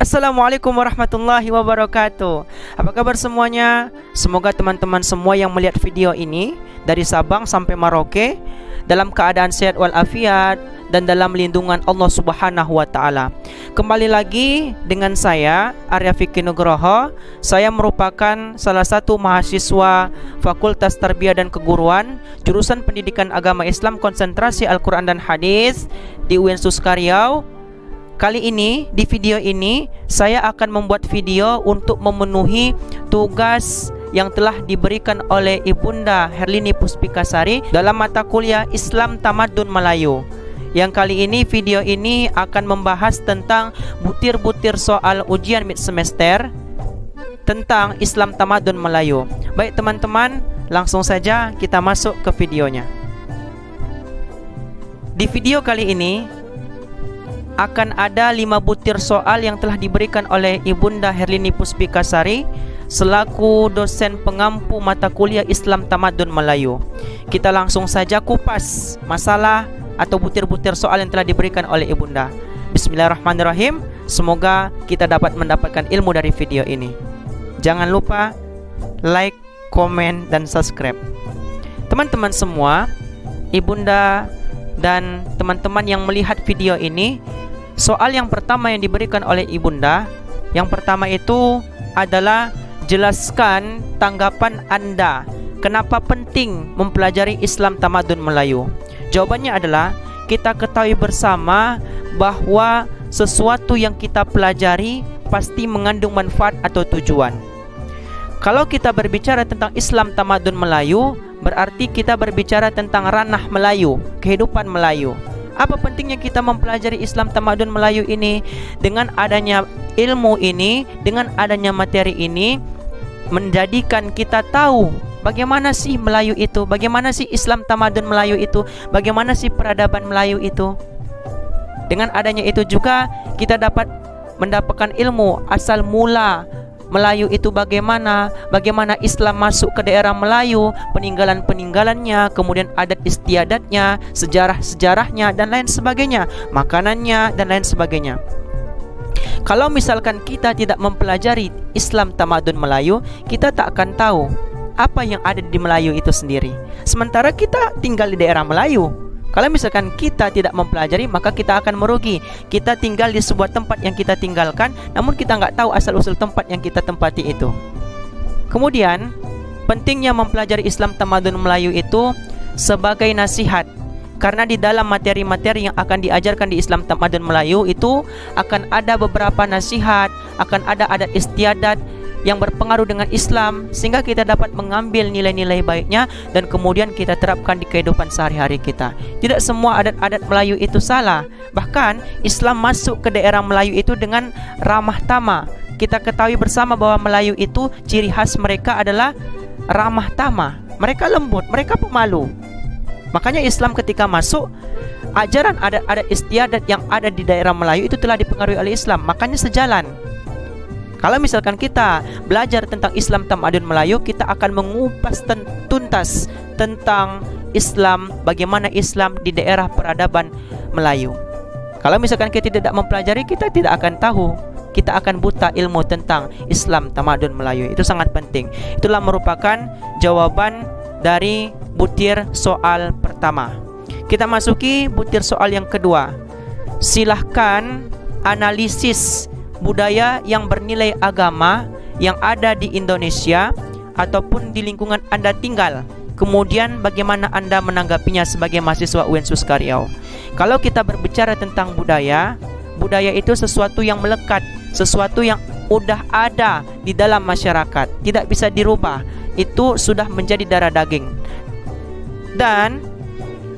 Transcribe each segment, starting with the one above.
Assalamualaikum warahmatullahi wabarakatuh. Apa kabar semuanya? Semoga teman-teman semua yang melihat video ini dari Sabang sampai Merauke dalam keadaan sehat walafiat dan dalam lindungan Allah Subhanahu wa taala. Kembali lagi dengan saya Arya Fikri Nugroho. Saya merupakan salah satu mahasiswa Fakultas Tarbiyah dan Keguruan jurusan Pendidikan Agama Islam Konsentrasi Al-Quran dan Hadis di UIN Suskaryau. Kali ini, di video ini, saya akan membuat video untuk memenuhi tugas yang telah diberikan oleh Ibunda Herlini Puspikasari dalam mata kuliah Islam Tamadun Melayu. Yang kali ini, video ini akan membahas tentang butir-butir soal ujian mid semester tentang Islam Tamadun Melayu. Baik teman-teman, langsung saja kita masuk ke videonya. Di video kali ini akan ada 5 butir soal yang telah diberikan oleh Ibunda Herlini Puspikasari selaku dosen pengampu mata kuliah Islam Tamadun Melayu. Kita langsung saja kupas masalah atau butir-butir soal yang telah diberikan oleh Ibunda. Bismillahirrahmanirrahim. Semoga kita dapat mendapatkan ilmu dari video ini. Jangan lupa like, komen, dan subscribe. Teman-teman semua, Ibunda dan teman-teman yang melihat video ini, soal yang pertama yang diberikan oleh Ibunda, yang pertama itu adalah jelaskan tanggapan Anda kenapa penting mempelajari Islam Tamadun Melayu. Jawabannya adalah kita ketahui bersama bahwa sesuatu yang kita pelajari pasti mengandung manfaat atau tujuan. Kalau kita berbicara tentang Islam Tamadun Melayu, berarti kita berbicara tentang ranah Melayu, kehidupan Melayu. Apa pentingnya kita mempelajari Islam Tamadun Melayu ini? Dengan adanya ilmu ini, dengan adanya materi ini, menjadikan kita tahu bagaimana sih Melayu itu, bagaimana sih Islam Tamadun Melayu itu, bagaimana sih peradaban Melayu itu. Dengan adanya itu juga kita dapat mendapatkan ilmu asal mula Melayu itu bagaimana Islam masuk ke daerah Melayu, peninggalan-peninggalannya, kemudian adat istiadatnya, sejarah-sejarahnya, dan lain sebagainya, makanannya, dan lain sebagainya. Kalau misalkan kita tidak mempelajari Islam Tamadun Melayu, kita tak akan tahu apa yang ada di Melayu itu sendiri. Sementara kita tinggal di daerah Melayu. Kalau misalkan kita tidak mempelajari, maka kita akan merugi. Kita tinggal di sebuah tempat yang kita tinggalkan, namun kita nggak tahu asal-usul tempat yang kita tempati itu. Kemudian, pentingnya mempelajari Islam Tamadun Melayu itu sebagai nasihat. Karena di dalam materi-materi yang akan diajarkan di Islam Tamadun Melayu itu akan ada beberapa nasihat, akan ada adat istiadat yang berpengaruh dengan Islam, sehingga kita dapat mengambil nilai-nilai baiknya dan kemudian kita terapkan di kehidupan sehari-hari kita. Tidak semua adat-adat Melayu itu salah. Bahkan Islam masuk ke daerah Melayu itu dengan ramah tamah. Kita ketahui bersama bahwa Melayu itu ciri khas mereka adalah ramah tamah. Mereka lembut, mereka pemalu. Makanya Islam ketika masuk, ajaran adat-adat istiadat yang ada di daerah Melayu itu telah dipengaruhi oleh Islam. Makanya sejalan. Kalau misalkan kita belajar tentang Islam Tamadun Melayu, kita akan mengupas tuntas tentang Islam, bagaimana Islam di daerah peradaban Melayu. Kalau misalkan kita tidak mempelajari, kita tidak akan tahu, kita akan buta ilmu tentang Islam Tamadun Melayu. Itu sangat penting. Itulah merupakan jawaban dari butir soal pertama. Kita masuki butir soal yang kedua. Silahkan analisis budaya yang bernilai agama yang ada di Indonesia ataupun di lingkungan Anda tinggal. Kemudian bagaimana Anda menanggapinya sebagai mahasiswa UIN Suskaryau. Kalau kita berbicara tentang budaya, budaya itu sesuatu yang melekat, sesuatu yang udah ada di dalam masyarakat, tidak bisa dirubah. Itu sudah menjadi darah daging. Dan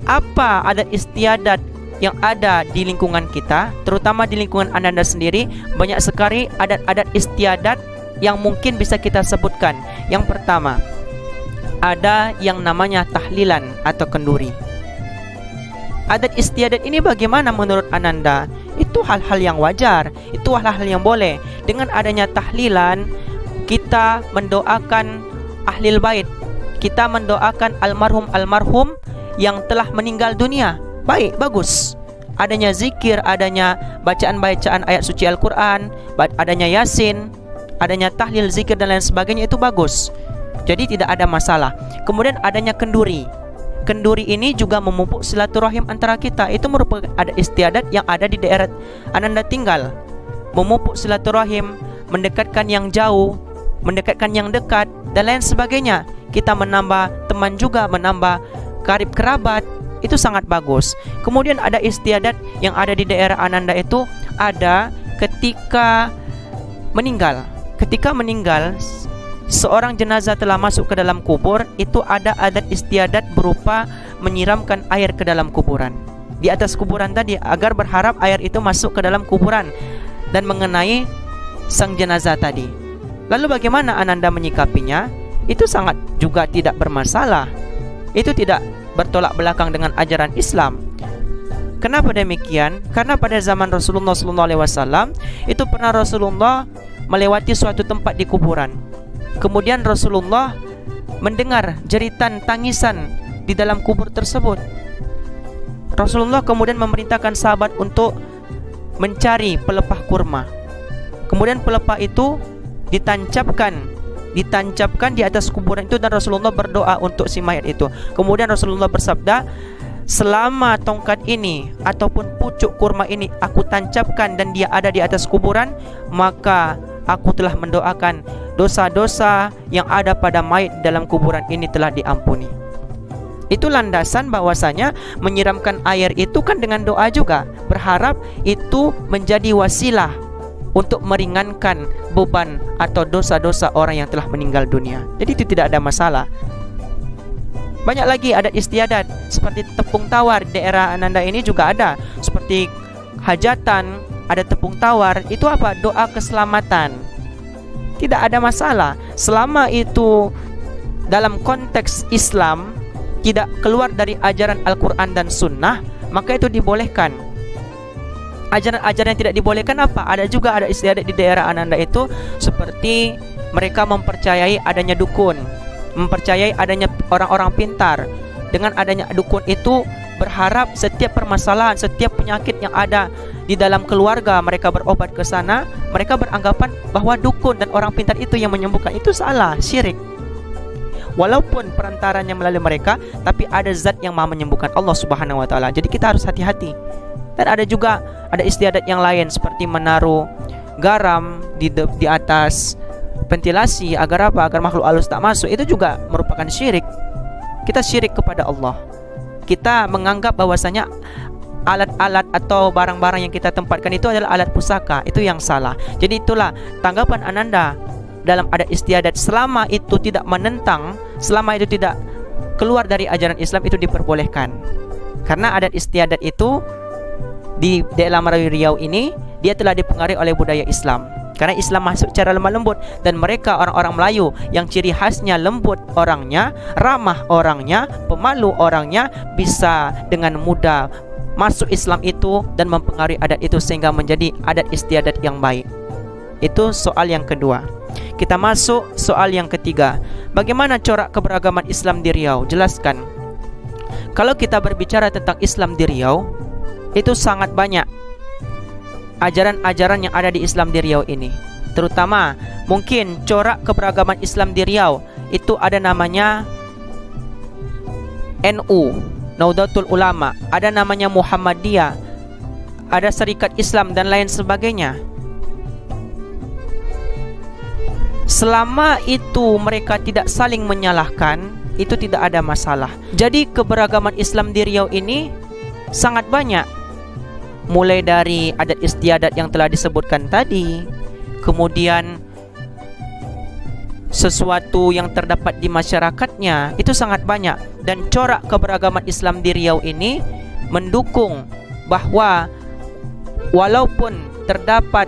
apa adat istiadat yang ada di lingkungan kita, terutama di lingkungan Anda sendiri, banyak sekali adat-adat istiadat yang mungkin bisa kita sebutkan. Yang pertama, ada yang namanya tahlilan atau kenduri. Adat istiadat ini bagaimana menurut Ananda? Itu hal-hal yang wajar, itu hal-hal yang boleh. Dengan adanya tahlilan, kita mendoakan ahlil bait, kita mendoakan almarhum-almarhum yang telah meninggal dunia. Baik, bagus. adanya zikir, adanya bacaan-bacaan ayat suci Al-Quran, adanya Yasin, adanya tahlil, zikir dan lain sebagainya, itu bagus. Jadi tidak ada masalah. Kemudian adanya kenduri. Kenduri ini juga memupuk silaturahim antara kita. Itu merupakan ada istiadat yang ada di daerah Ananda tinggal. Memupuk silaturahim, mendekatkan yang jauh, mendekatkan yang dekat dan lain sebagainya. Kita menambah teman juga, menambah karib kerabat. Itu sangat bagus. Kemudian ada istiadat yang ada di daerah Ananda itu ada ketika meninggal. Ketika meninggal, seorang jenazah telah masuk ke dalam kubur, itu ada adat istiadat berupa menyiramkan air ke dalam kuburan, di atas kuburan tadi, agar berharap air itu masuk ke dalam kuburan dan mengenai sang jenazah tadi. Lalu bagaimana Ananda menyikapinya? Itu sangat juga tidak bermasalah. Itu tidak bertolak belakang dengan ajaran Islam. Kenapa demikian? Karena pada zaman Rasulullah SAW itu pernah Rasulullah melewati suatu tempat di kuburan. Kemudian Rasulullah mendengar jeritan tangisan di dalam kubur tersebut. Rasulullah kemudian memerintahkan sahabat untuk mencari pelepah kurma. Kemudian pelepah itu ditancapkan di atas kuburan itu, dan Rasulullah berdoa untuk si mayat itu. Kemudian Rasulullah bersabda, selama tongkat ini ataupun pucuk kurma ini aku tancapkan dan dia ada di atas kuburan, maka aku telah mendoakan dosa-dosa yang ada pada mayat dalam kuburan ini telah diampuni. Itu landasan bahwasanya menyiramkan air itu kan dengan doa juga, berharap itu menjadi wasilah untuk meringankan beban atau dosa-dosa orang yang telah meninggal dunia. Jadi itu tidak ada masalah. Banyak lagi adat istiadat seperti tepung tawar. Daerah Ananda ini juga ada. Seperti hajatan, ada tepung tawar. Itu apa? Doa keselamatan. Tidak ada masalah. Selama itu dalam konteks Islam, tidak keluar dari ajaran Al-Quran dan Sunnah, maka itu dibolehkan. Ajaran-ajaran yang tidak dibolehkan apa? Ada juga ada istiadat di daerah Ananda itu, seperti mereka mempercayai adanya dukun, mempercayai adanya orang-orang pintar. Dengan adanya dukun itu berharap setiap permasalahan, setiap penyakit yang ada di dalam keluarga mereka berobat ke sana. Mereka beranggapan bahwa dukun dan orang pintar itu yang menyembuhkan. Itu salah, syirik. Walaupun perantaranya melalui mereka, tapi ada zat yang maha menyembuhkan, Allah Subhanahu wa taala. Jadi kita harus hati-hati. Dan ada juga ada istiadat yang lain seperti menaruh garam di atas ventilasi agar apa? Agar makhluk halus tak masuk. Itu juga merupakan syirik. Kita syirik kepada Allah. Kita menganggap bahwasanya alat-alat atau barang-barang yang kita tempatkan itu adalah alat pusaka. Itu yang salah. Jadi itulah tanggapan Ananda dalam adat istiadat. Selama itu tidak menentang, selama itu tidak keluar dari ajaran Islam, itu diperbolehkan. Karena adat istiadat itu di daerah Merawi Riau ini, dia telah dipengaruhi oleh budaya Islam. Karena Islam masuk secara lemah lembut, dan mereka orang-orang Melayu yang ciri khasnya lembut orangnya, ramah orangnya, pemalu orangnya, bisa dengan mudah masuk Islam itu dan mempengaruhi adat itu sehingga menjadi adat istiadat yang baik. Itu soal yang kedua. Kita masuk soal yang ketiga. Bagaimana corak keberagaman Islam di Riau? Jelaskan. Kalau kita berbicara tentang Islam di Riau, itu sangat banyak ajaran-ajaran yang ada di Islam di Riau ini. Terutama mungkin corak keberagaman Islam di Riau itu ada namanya NU, Nahdlatul Ulama, ada namanya Muhammadiyah, ada Serikat Islam dan lain sebagainya. Selama itu mereka tidak saling menyalahkan, itu tidak ada masalah. Jadi keberagaman Islam di Riau ini sangat banyak. Mulai dari adat istiadat yang telah disebutkan tadi, kemudian sesuatu yang terdapat di masyarakatnya, itu sangat banyak. Dan corak keberagaman Islam di Riau ini mendukung bahwa walaupun terdapat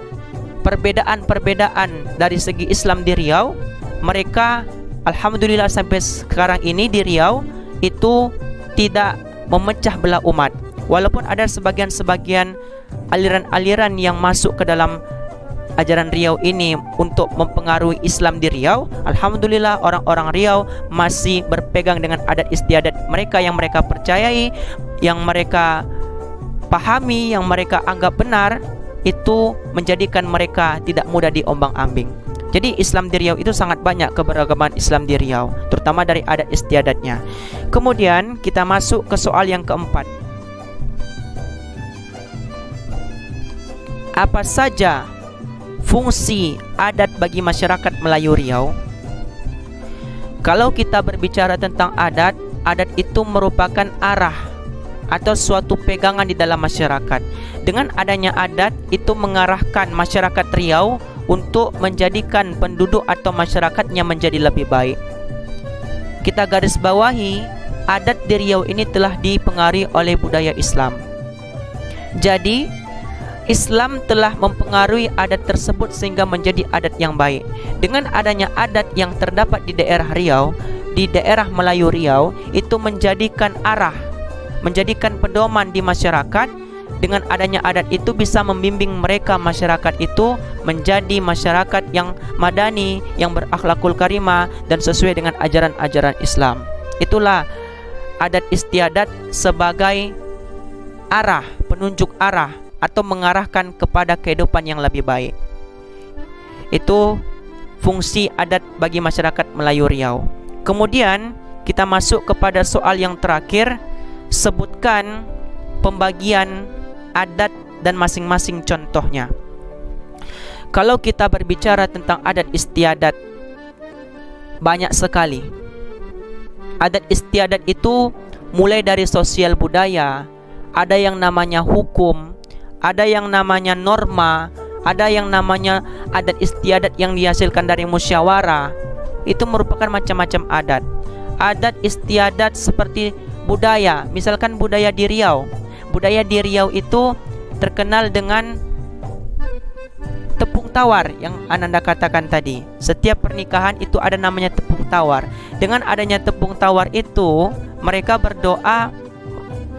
perbedaan-perbedaan dari segi Islam di Riau, mereka alhamdulillah sampai sekarang ini di Riau itu tidak memecah belah umat. Walaupun ada sebagian-sebagian aliran-aliran yang masuk ke dalam ajaran Riau ini untuk mempengaruhi Islam di Riau, alhamdulillah orang-orang Riau masih berpegang dengan adat istiadat mereka yang mereka percayai, yang mereka pahami yang mereka anggap benar, itu menjadikan mereka tidak mudah diombang-ambing. Jadi Islam di Riau itu sangat banyak keberagaman Islam di Riau, terutama dari adat istiadatnya. Kemudian kita masuk ke soal yang keempat. Apa saja fungsi adat bagi masyarakat Melayu Riau? Kalau kita berbicara tentang adat, adat itu merupakan arah atau suatu pegangan di dalam masyarakat. Dengan adanya adat, itu mengarahkan masyarakat Riau untuk menjadikan penduduk atau masyarakatnya menjadi lebih baik. Kita garis bawahi, adat di Riau ini telah dipengaruhi oleh budaya Islam. Jadi, Islam telah mempengaruhi adat tersebut sehingga menjadi adat yang baik. Dengan adanya adat yang terdapat di daerah Riau, di daerah Melayu Riau, itu menjadikan arah, menjadikan pedoman di masyarakat. Dengan adanya adat itu bisa membimbing mereka, masyarakat itu menjadi masyarakat yang madani, yang berakhlakul karimah dan sesuai dengan ajaran-ajaran Islam. Itulah adat istiadat sebagai arah, penunjuk arah atau mengarahkan kepada kehidupan yang lebih baik. Itu fungsi adat bagi masyarakat Melayu Riau. Kemudian kita masuk kepada soal yang terakhir. Sebutkan pembagian adat dan masing-masing contohnya. Kalau kita berbicara tentang adat istiadat, banyak sekali. Adat istiadat itu mulai dari sosial budaya, ada yang namanya hukum, ada yang namanya norma, ada yang namanya adat istiadat yang dihasilkan dari musyawarah. Itu merupakan macam-macam adat. Adat istiadat seperti budaya, misalkan budaya di Riau. Budaya di Riau itu terkenal dengan tepung tawar yang Ananda katakan tadi. Setiap pernikahan itu ada namanya tepung tawar. Dengan adanya tepung tawar itu, mereka berdoa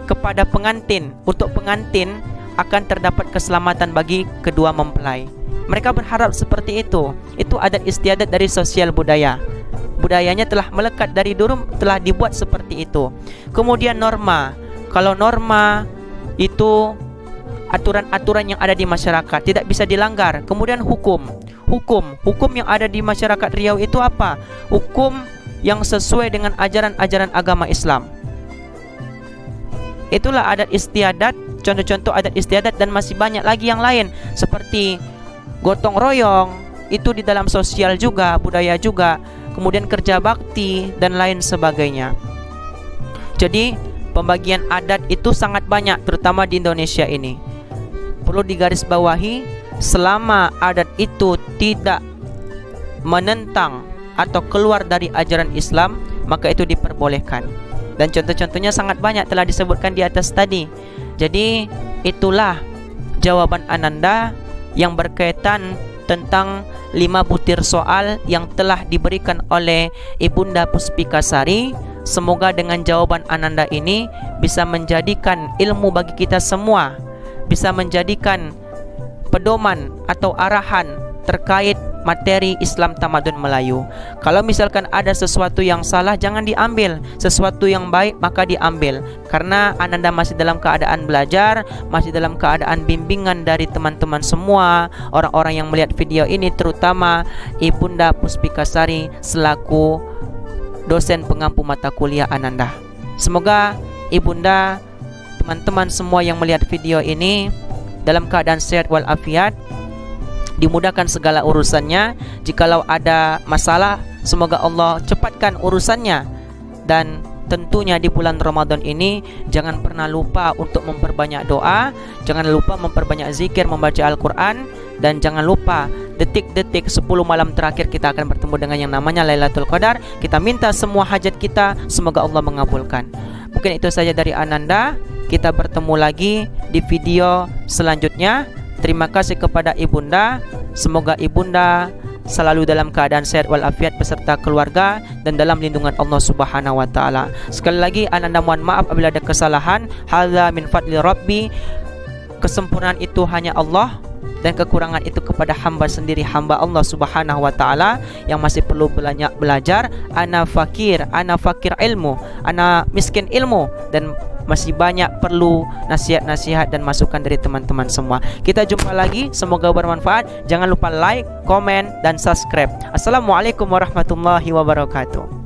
kepada pengantin, untuk pengantin akan terdapat keselamatan bagi kedua mempelai. Mereka berharap seperti itu. Itu adat istiadat dari sosial budaya. Budayanya telah melekat dari dulu, telah dibuat seperti itu. Kemudian norma. Kalau norma itu aturan-aturan yang ada di masyarakat, tidak bisa dilanggar. Kemudian hukum. Hukum yang ada di masyarakat Riau itu apa? Hukum yang sesuai dengan ajaran-ajaran agama Islam. Itulah adat istiadat, contoh-contoh adat istiadat, dan masih banyak lagi yang lain seperti gotong royong, itu di dalam sosial juga, budaya juga. Kemudian kerja bakti dan lain sebagainya. Jadi pembagian adat itu sangat banyak, terutama di Indonesia ini. Perlu digarisbawahi, selama adat itu tidak menentang atau keluar dari ajaran Islam, maka itu diperbolehkan. Dan contoh-contohnya sangat banyak, telah disebutkan di atas tadi. Jadi itulah jawaban Ananda yang berkaitan tentang 5 butir soal yang telah diberikan oleh Ibunda Puspikasari. Semoga dengan jawaban Ananda ini bisa menjadikan ilmu bagi kita semua, bisa menjadikan pedoman atau arahan terkait materi Islam Tamadun Melayu. Kalau misalkan ada sesuatu yang salah, jangan diambil. Sesuatu yang baik maka diambil. Karena Ananda masih dalam keadaan belajar, masih dalam keadaan bimbingan dari teman-teman semua, orang-orang yang melihat video ini, terutama Ibunda Puspikasari selaku dosen pengampu mata kuliah Ananda. Semoga Ibunda, teman-teman semua yang melihat video ini dalam keadaan sehat walafiat, dimudahkan segala urusannya. Jikalau ada masalah, semoga Allah cepatkan urusannya. Dan tentunya di bulan Ramadan ini jangan pernah lupa untuk memperbanyak doa, jangan lupa memperbanyak zikir, membaca Al-Quran, dan jangan lupa detik-detik 10 malam terakhir kita akan bertemu dengan yang namanya Lailatul Qadar. Kita minta semua hajat kita, semoga Allah mengabulkan. Mungkin itu saja dari Ananda. Kita bertemu lagi di video selanjutnya. Terima kasih kepada Ibunda. Semoga Ibunda selalu dalam keadaan sehat walafiat beserta keluarga dan dalam lindungan Allah Subhanahu wa taala. Sekali lagi Ananda mohon maaf apabila ada kesalahan. Hadza min fadli Rabbi. Kesempurnaan itu hanya Allah, dan kekurangan itu kepada hamba sendiri, hamba Allah Subhanahu wa taala yang masih perlu belajar. Ana fakir ilmu, ana miskin ilmu, dan masih banyak perlu nasihat-nasihat dan masukan dari teman-teman semua. Kita jumpa lagi, semoga bermanfaat. Jangan lupa like, komen dan subscribe. Assalamualaikum warahmatullahi wabarakatuh.